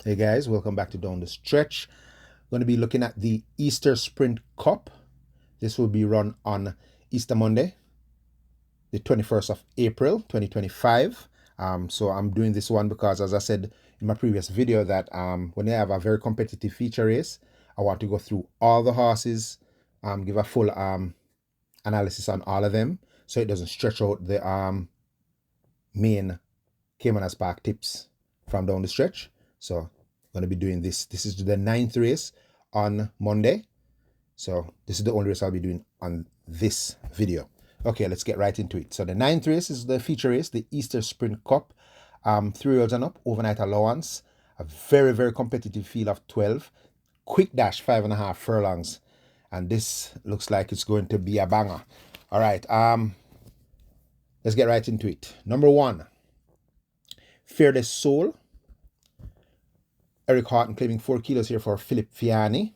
Hey guys, welcome back to Down the Stretch. Going to be looking at the Easter Sprint Cup. This will be run on Easter Monday, the 21st of April, 2025. So I'm doing this one because, as I said in my previous video, that when they have a very competitive feature race, I want to go through all the horses, give a full analysis on all of them, so it doesn't stretch out the main Caymanas Park tips from down the stretch. So I'm going to be doing this. This is the 9th race on Monday. So this is the only race I'll be doing on this video. Okay, let's get right into it. So the 9th race is the feature race, the Easter Sprint Cup. 3-year-olds and up, overnight allowance. A very, very competitive field of 12. Quick dash, 5.5 furlongs. And this looks like it's going to be a banger. All right, let's get right into it. Number 1, Fearless Soul. Eric Horton claiming 4 kilos here for Philip Fiani.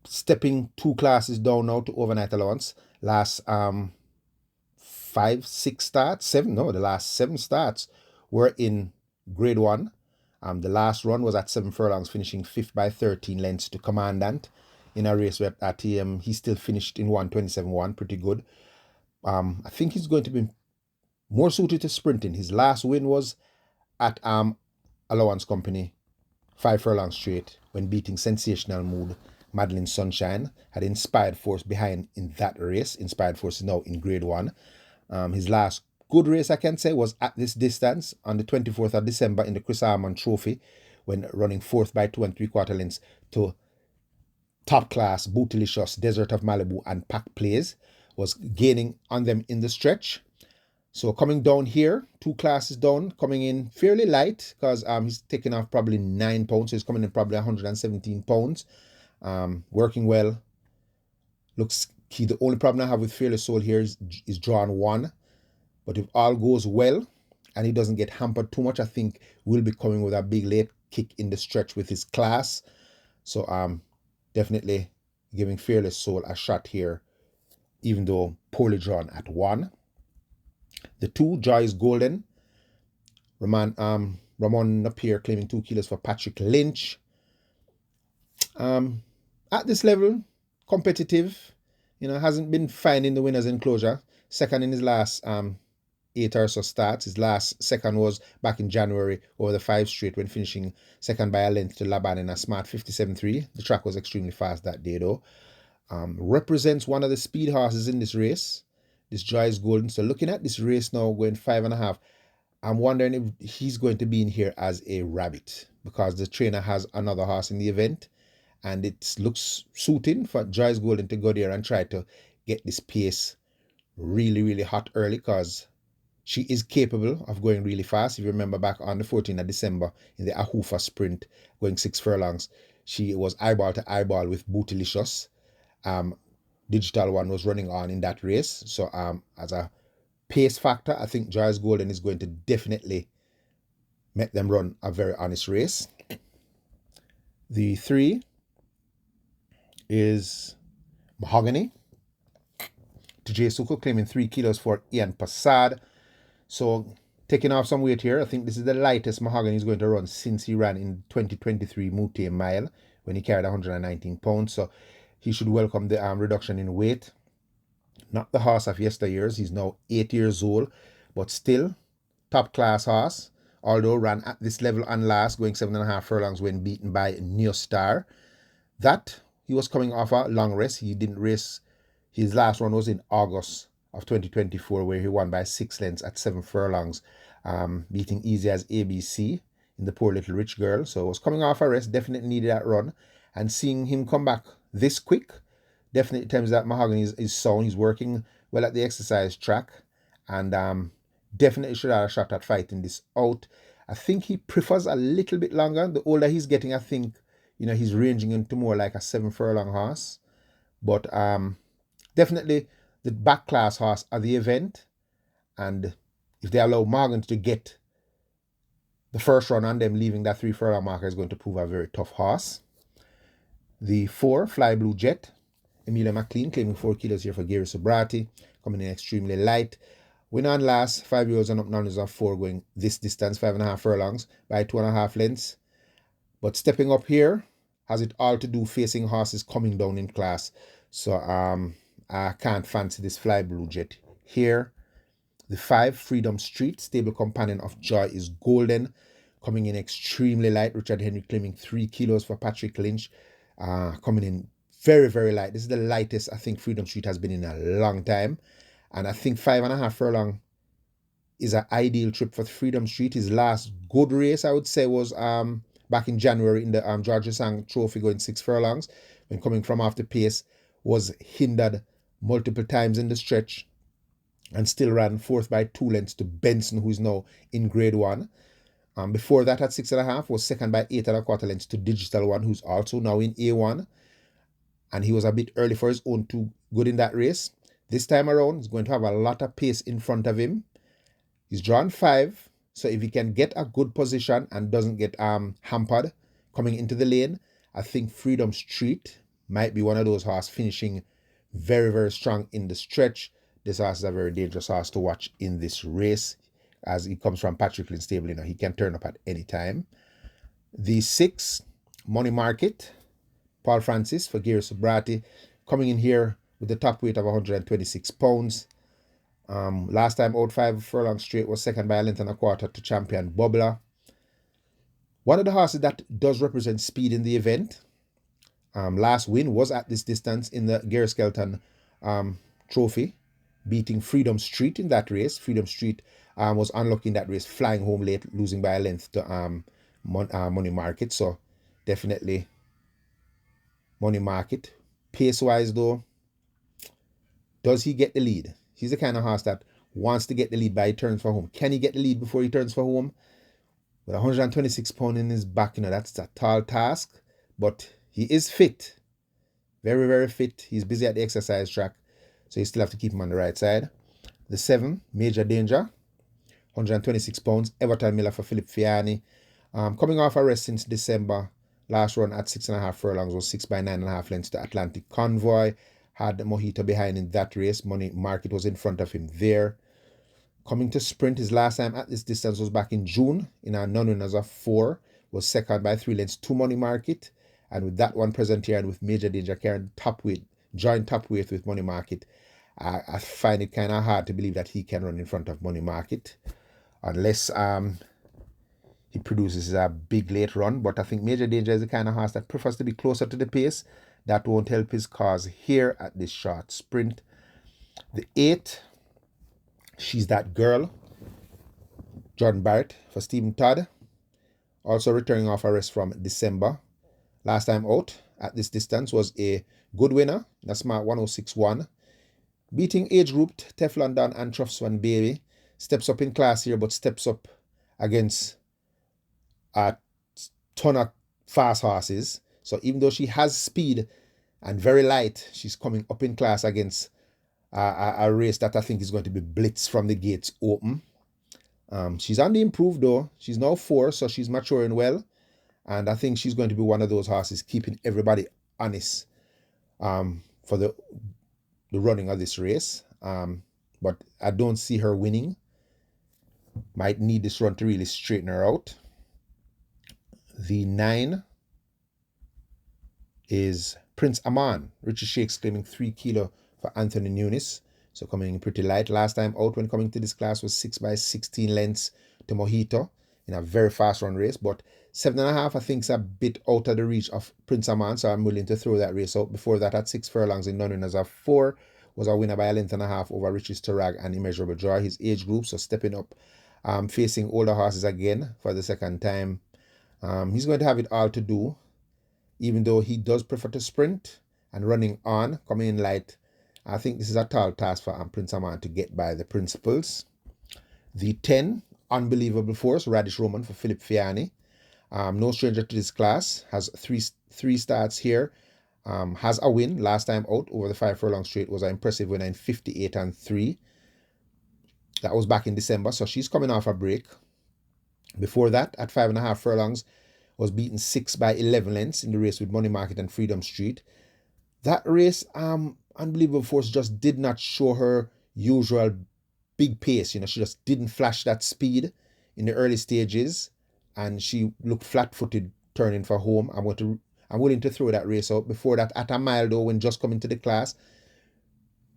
Stepping 2 classes down now to overnight allowance. Last 5, 6 starts, 7, no, the last 7 starts were in grade 1. The last run was at 7 furlongs, finishing 5th by 13 lengths to Commandant in a race where at he still finished in 1:27.1, pretty good. I think he's going to be more suited to sprinting. His last win was at Allowance Company, 5 furlongs straight, when beating Sensational Mood, Madeline Sunshine. Had Inspired Force behind in that race. Inspired Force is now in grade 1. His last good race, I can say, was at this distance on the 24th of December in the Chris Amaan Trophy, when running 4th by 2 3/4 lengths to Top Class, Bootylicious, Desert of Malibu, and Pack Plays. Was gaining on them in the stretch. So coming down here, 2 classes down, coming in fairly light because he's taking off probably 9 pounds. So he's coming in probably 117 pounds. Working well. Looks key. The only problem I have with Fearless Soul here is drawn 1. But if all goes well and he doesn't get hampered too much, I think we'll be coming with a big late kick in the stretch with his class. So definitely giving Fearless Soul a shot here, even though poorly drawn at 1. The 2, Joy is Golden. Ramon Napier claiming 2 kilos for Patrick Lynch. At this level, competitive. Hasn't been finding the winner's enclosure. Second in his last 8 or so starts. His last second was back in January over the 5 straight, when finishing second by a length to Laban in a smart 57.3. The track was extremely fast that day though. Represents one of the speed horses in this race. This Joy is Golden. So looking at this race now, going 5.5, I'm wondering if he's going to be in here as a rabbit, because the trainer has another horse in the event, and it looks suiting for Joy is Golden to go there and try to get this pace really, really hot early, because she is capable of going really fast. If you remember back on the 14th of December in the Ahufa Sprint, going 6 furlongs, she was eyeball to eyeball with Bootylicious. Digital One was running on in that race. So as a pace factor, I think Joyce Golden is going to definitely make them run a very honest race. The 3 is Mahogany. TJ Suko claiming 3 kilos for Ian Passad. So taking off some weight here. I think this is the lightest Mahogany is going to run since he ran in 2023 Mute Mile, when he carried 119 pounds. So he should welcome the reduction in weight. Not the horse of yesteryears. He's now 8 years old, but still top class horse. Although ran at this level on last, going 7.5 furlongs when beaten by Neostar. That he was coming off a long race. He didn't race. His last run was in August of 2024, where he won by 6 lengths at 7 furlongs, beating Easy as ABC in the Poor Little Rich Girl. So it was coming off a rest, definitely needed that run. And seeing him come back this quick definitely tells that Mahogany is sound. He's working well at the exercise track, and definitely should have a shot at fighting this out. I think he prefers a little bit longer. The older he's getting, I think, he's ranging into more like a 7 furlong horse. But definitely the back class horse at the event, and if they allow Morgan to get the first run on them, leaving that 3 furlong marker, is going to prove a very tough horse. The 4, Flybluejet. Emilia McLean claiming 4 kilos here for Gary Sobrati, coming in extremely light. Win on last, 5-year-olds and up, none of 4, going this distance, 5.5 furlongs by 2.5 lengths. But stepping up here has it all to do facing horses coming down in class. So I can't fancy this Flybluejet here. The 5, Freedom Street, stable companion of Joy is Golden, coming in extremely light. Richard Henry claiming 3 kilos for Patrick Lynch, coming in very, very light. This is the lightest I think Freedom Street has been in a long time. And I think 5.5 furlong is an ideal trip for Freedom Street. His last good race, I would say, was back in January in the George Sang Trophy, going 6 furlongs. When coming from off the pace, was hindered multiple times in the stretch, and still ran 4th by 2 lengths to Benson, who is now in Grade 1. Before that, at 6.5, was 2nd by 8.25 lengths to Digital One, who's also now in A1. And he was a bit early for his own 2 good in that race. This time around, he's going to have a lot of pace in front of him. He's drawn 5, so if he can get a good position and doesn't get hampered coming into the lane, I think Freedom Street might be one of those horses finishing very, very strong in the stretch. This horse is a very dangerous horse to watch in this race, as he comes from Patrick Lynch stable. You know, he can turn up at any time. The 6, Money Market, Paul Francis for Gary Subrati, coming in here with the top weight of 126 pounds. Last time out 5 furlongs straight was 2nd by 1.25 to Champion Bubbler. One of the horses that does represent speed in the event. Last win was at this distance in the Gary Skelton Trophy, beating Freedom Street in that race. Freedom Street was unlucky in that race, flying home late, losing by a length to Money Market. So definitely Money Market. Pace-wise though, does he get the lead? He's the kind of horse that wants to get the lead by he turns for home. Can he get the lead before he turns for home? With 126 pounds in his back, you know, that's a tall task. But he is fit. Very, very fit. He's busy at the exercise track, so you still have to keep him on the right side. The 7, Major Danger, 126 pounds. Everton Miller for Philip Fiani. Coming off a rest since December. Last run at 6.5 furlongs was 6 by 9.5 lengths to Atlantic Convoy. Had Mojito behind in that race. Money Market was in front of him there. Coming to sprint, his last time at this distance was back in June in our non-winners of 4. Was 2nd by 3 lengths to Money Market. And with that one present here and with Major Danger carrying top weight, joint top weight with Money Market, I find it kind of hard to believe that he can run in front of Money Market. Unless he produces a big late run. But I think Major Danger is the kind of horse that prefers to be closer to the pace. That won't help his cause here at this short sprint. The 8, She's That Girl, Jordan Barrett for Stephen Todd. Also returning off a rest from December. Last time out at this distance was a good winner, a smart 106.1. Beating age-grouped Teflon Don and Truffswan Baby. Steps up in class here, but steps up against a ton of fast horses. So even though she has speed and very light, she's coming up in class against a race that I think is going to be blitz from the gates open. She's on the improve though. She's now 4, so she's maturing well. And I think she's going to be one of those horses keeping everybody honest for the running of this race. But I don't see her winning. Might need this run to really straighten her out. The 9 is Prince Amaan. Richard Shakes claiming 3 kilo for Anthony Nunes. So coming in pretty light. Last time out when coming to this class was 6 by 16 lengths to Mojito in a very fast run race. But 7.5 I think is a bit out of the reach of Prince Amaan. So I'm willing to throw that race out. Before that at 6 furlongs in non-winners of 4 was a winner by a length and a half over Richie's Tarag and Immeasurable Joy. His age group, so stepping up, facing older horses again for the second time. He's going to have it all to do, even though he does prefer to sprint and running on, coming in light. I think this is a tall task for Prince Amaan to get by the principals. The 10, Unbelievable Force, Radish Roman for Philip Fiani. No stranger to this class, has three starts here. Has a win last time out over the 5 furlong straight. Was an impressive winner in 58-3. That was back in December, so she's coming off a break. Before that, at 5.5 furlongs, was beaten 6 by 11 lengths in the race with Money Market and Freedom Street. That race, Unbelievable Force just did not show her usual big pace. You know, she just didn't flash that speed in the early stages, and she looked flat-footed turning for home. I'm willing to throw that race out. Before that, at a mile though, when just coming to the class,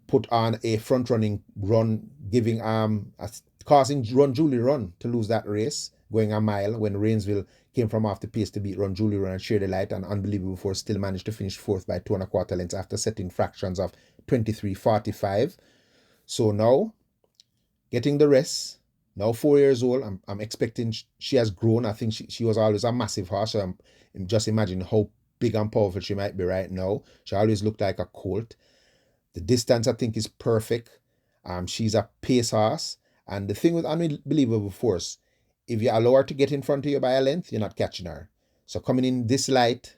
put on a front running run, giving causing Run Julie Run to lose that race, going a mile when Rainsville came from off the pace to beat Run Julie Run and Share the Light, and Unbelievable Force still managed to finish fourth by 2 1/4 lengths after setting fractions of 23.45. So now, getting the rest, now 4 years old, I'm expecting she has grown. I think she was always a massive horse, so I'm just imagining how big and powerful she might be right now. She always looked like a colt. The distance, I think, is perfect. She's a pace horse. And the thing with Unbelievable Force, if you allow her to get in front of you by a length, you're not catching her. So coming in this light,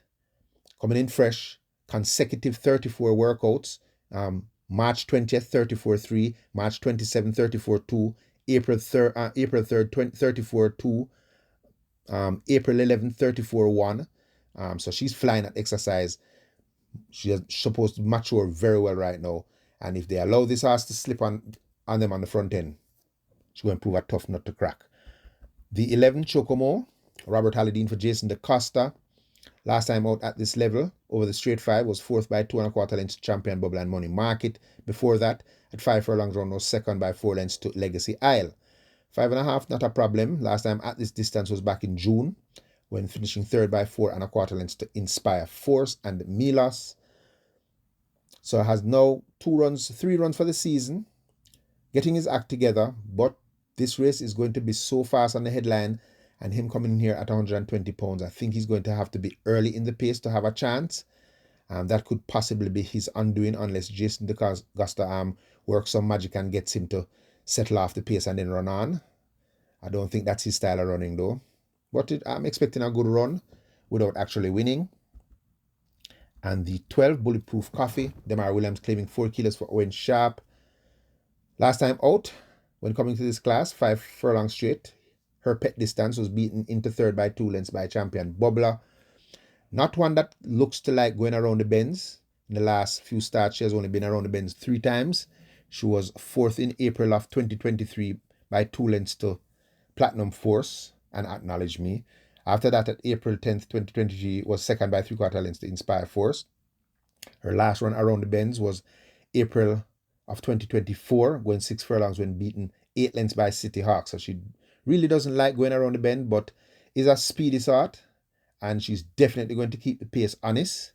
coming in fresh, consecutive 34 workouts, March 20th, 34.3, March 27th, 34.2, April 3rd, 34.2, April 11th, 34.1. So she's flying at exercise. She is supposed to mature very well right now. And if they allow this horse to slip on them on the front end, she's going to prove a tough nut to crack. The 11 Chocomo, Robert Halladine for Jason DaCosta. Last time out at this level, over the straight 5, was fourth by 2 1/4 lengths to Champion Bubble and Money Market. Before that, at 5 furlongs run, was second by 4 lengths to Legacy Isle. 5.5, not a problem. Last time at this distance was back in June, when finishing third by 4 1/4 lengths to Inspire Force and Milos. So has now 3 runs for the season, getting his act together, but this race is going to be so fast on the headline, and him coming in here at 120 pounds, I think he's going to have to be early in the pace to have a chance. That could possibly be his undoing unless Jason DaCosta works some magic and gets him to settle off the pace and then run on. I don't think that's his style of running though. But I'm expecting a good run without actually winning. And the 12 Bulletproof Coffee, Demar Williams claiming 4 kilos for Owen Sharp. Last time out, when coming to this class, 5 furlongs straight, her pet distance was beaten into third by 2 lengths by Champion Bubbler. Not one that looks to like going around the bends. In the last few starts, she has only been around the bends 3 times. She was fourth in April of 2023 by 2 lengths to Platinum Force and Acknowledge Me. After that, at April 10th, 2023, was second by 3/4 lengths to Inspire Force. Her last run around the bends was April of 2024, going 6 furlongs when beaten 8 lengths by City Hawk. So she really doesn't like going around the bend, but is a speedy sort, and she's definitely going to keep the pace honest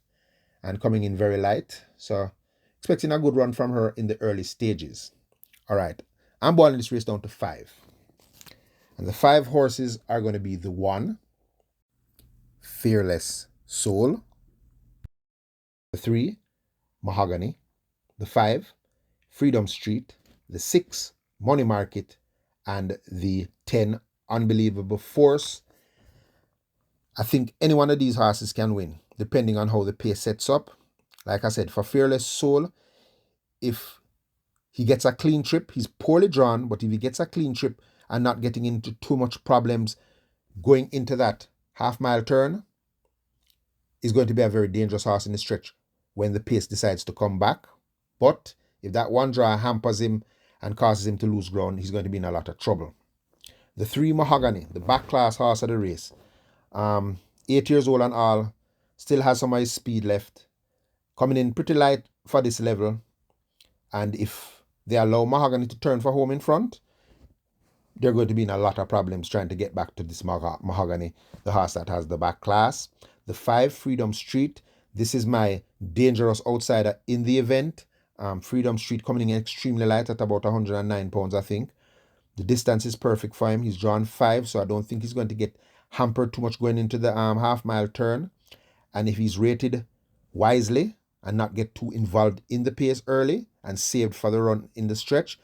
and coming in very light. So expecting a good run from her in the early stages. All right, I'm boiling this race down to 5. And the 5 horses are going to be the 1, Fearless Soul, the 3, Mahogany, the 5, Freedom Street, the 6, Money Market, and the 10, Unbelievable Force. I think any one of these horses can win, depending on how the pace sets up. Like I said, for Fearless Soul, if he gets a clean trip, he's poorly drawn, but if he gets a clean trip and not getting into too much problems going into that half-mile turn, is going to be a very dangerous horse in the stretch when the pace decides to come back. But if that one draw hampers him and causes him to lose ground, he's going to be in a lot of trouble. The 3, Mahogany, the back class horse of the race. 8 years old and all, still has some of his speed left. Coming in pretty light for this level. And if they allow Mahogany to turn for home in front, they're going to be in a lot of problems trying to get back to this Mahogany, the horse that has the back class. The 5, Freedom Street. This is my dangerous outsider in the event. Freedom Street coming in extremely light at about 109 pounds, I think. The distance is perfect for him. He's drawn 5, so I don't think he's going to get hampered too much going into the half-mile turn. And if he's rated wisely and not get too involved in the pace early and saved for the run in the stretch,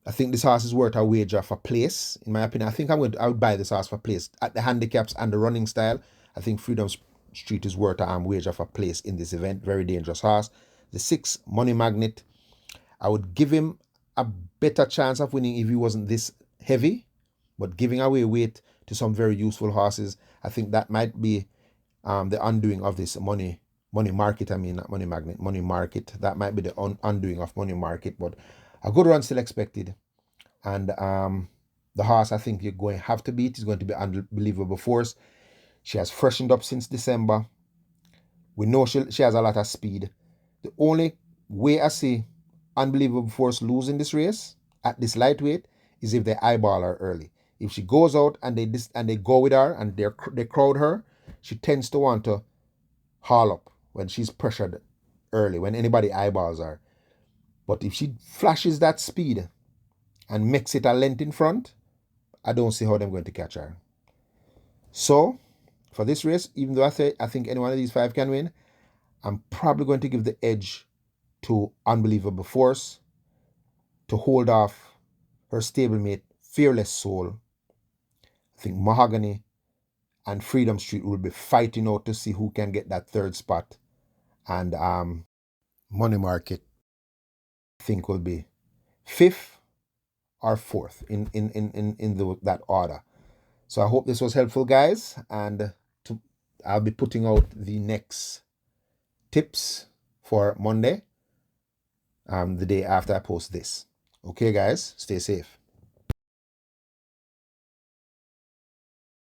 I think this horse is worth a wager for place. In my opinion, I think I would buy this horse for place. At the handicaps and the running style, I think Freedom Street is worth a wager for place in this event. Very dangerous horse. The 6, Money Magnet, I would give him a better chance of winning if he wasn't this heavy, but giving away weight to some very useful horses, I think that might be the undoing of this money market. I mean, not Money Magnet, Money Market. That might be the undoing of Money Market, but a good run still expected. And the horse I think you're going to have to beat is going to be Unbelievable Force. She has freshened up since December. We know she has a lot of speed. The only way I see Unbelievable Force losing this race at this lightweight is if they eyeball her early. If she goes out and they go with her and they crowd her, she tends to want to haul up when she's pressured early, when anybody eyeballs her. But if she flashes that speed and makes it a length in front, I don't see how they're going to catch her. So, for this race, even though I think any one of these 5 can win, I'm probably going to give the edge to Unbelievable Force to hold off her stablemate, Fearless Soul. I think Mahogany and Freedom Street will be fighting out to see who can get that 3rd spot. And Money Market, I think, will be 5th or 4th in that order. So I hope this was helpful, guys. And I'll be putting out the next tips for Monday, the day after I post this. Okay, guys, stay safe.